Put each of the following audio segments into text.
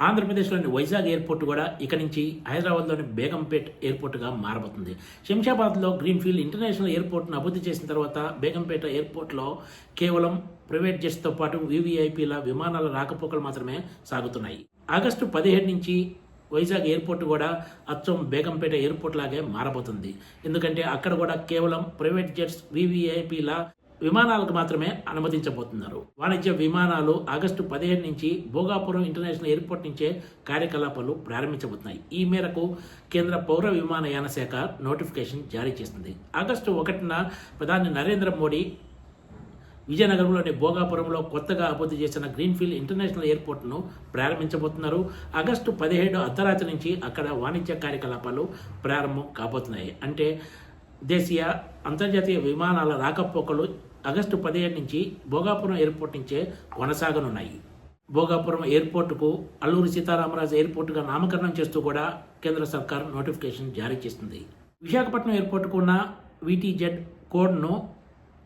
ఆంధ్రప్రదేశ్లోని వైజాగ్ ఎయిర్పోర్ట్ కూడా ఇక నుంచి హైదరాబాద్లోని బేగంపేట్ ఎయిర్పోర్ట్గా మారబోతుంది. శంషాబాద్లో గ్రీన్ఫీల్డ్ ఇంటర్నేషనల్ ఎయిర్పోర్ట్ను అభివృద్ధి చేసిన తర్వాత బేగంపేట ఎయిర్పోర్ట్లో కేవలం ప్రైవేట్ జెట్స్తో పాటు వీవీఐపీల విమానాల రాకపోకలు మాత్రమే సాగుతున్నాయి. ఆగస్టు 17 నుంచి వైజాగ్ ఎయిర్పోర్ట్ కూడా అచ్చం బేగంపేట ఎయిర్పోర్ట్ లాగే మారబోతుంది. ఎందుకంటే అక్కడ కూడా కేవలం ప్రైవేట్ జెట్స్ వీవీఐపీల విమానాలకు మాత్రమే అనుమతించబోతున్నారు. వాణిజ్య విమానాలు ఆగస్టు 15 నుంచి భోగాపురం ఇంటర్నేషనల్ ఎయిర్పోర్ట్ నుంచే కార్యకలాపాలు ప్రారంభించబోతున్నాయి. ఈ మేరకు కేంద్ర పౌర విమానయాన శాఖ నోటిఫికేషన్ జారీ చేస్తుంది. ఆగస్టు 1న ప్రధాని నరేంద్ర మోడీ విజయనగరంలోని భోగాపురంలో కొత్తగా అభివృద్ధి చేసిన గ్రీన్ఫీల్డ్ ఇంటర్నేషనల్ ఎయిర్పోర్ట్ను ప్రారంభించబోతున్నారు. ఆగస్టు 17 అర్ధరాత్రి నుంచి అక్కడ వాణిజ్య కార్యకలాపాలు ప్రారంభం కాబోతున్నాయి. అంటే దేశీయ అంతర్జాతీయ విమానాల రాకపోకలు ఆగస్టు 17 నుంచి భోగాపురం ఎయిర్పోర్ట్ నుంచే కొనసాగనున్నాయి. భోగాపురం ఎయిర్పోర్టుకు అల్లూరి సీతారామరాజు ఎయిర్పోర్టుగా నామకరణం చేస్తూ కూడా కేంద్ర సర్కార్ నోటిఫికేషన్ జారీ చేస్తుంది. విశాఖపట్నం ఎయిర్పోర్టుకు ఉన్న VTZ కోడ్ను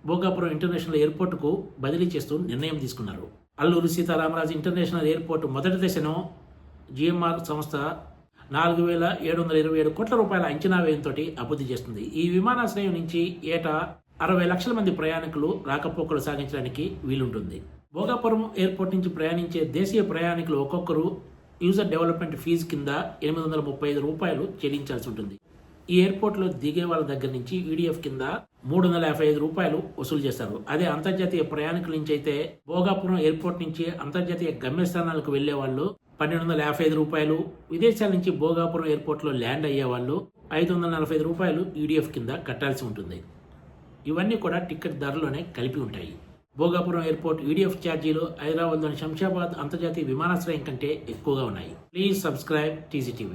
భోగాపురం ఇంటర్నేషనల్ ఎయిర్పోర్టుకు బదిలీ చేస్తూ నిర్ణయం తీసుకున్నారు. అల్లూరి సీతారామరాజు ఇంటర్నేషనల్ ఎయిర్పోర్టు మొదటి దశను GMR సంస్థ 4,727 కోట్ల రూపాయల అంచనా వ్యయంతో అభివృద్ధి చేస్తుంది. ఈ విమానాశ్రయం నుంచి ఏటా 60 లక్షల మంది ప్రయాణికులు రాకపోకలు సాగించడానికి వీలుంటుంది. భోగాపురం ఎయిర్పోర్ట్ నుంచి ప్రయాణించే దేశీయ ప్రయాణికులు ఒక్కొక్కరు యూజర్ డెవలప్మెంట్ ఫీజు కింద 835 రూపాయలు చెల్లించాల్సి ఉంటుంది. ఈ ఎయిర్పోర్ట్లో దిగే వాళ్ళ దగ్గర నుంచి EDF కింద 355 రూపాయలు వసూలు చేస్తారు. అదే అంతర్జాతీయ ప్రయాణికుల నుంచి అయితే భోగాపురం ఎయిర్పోర్ట్ నుంచి అంతర్జాతీయ గమ్యస్థానాలకు వెళ్లే వాళ్ళు 1,255 రూపాయలు, విదేశాల నుంచి భోగాపురం ఎయిర్పోర్ట్లో ల్యాండ్ అయ్యే వాళ్ళు 545 రూపాయలు EDF కింద కట్టాల్సి ఉంటుంది. ఇవన్నీ కూడా టికెట్ ధరలోనే కలిపి ఉంటాయి. భోగాపురం ఎయిర్పోర్ట్ EDF ఛార్జీలు హైదరాబాద్లోని శంషాబాద్ అంతర్జాతీయ విమానాశ్రయం కంటే ఎక్కువగా ఉన్నాయి. Please subscribe TCTV.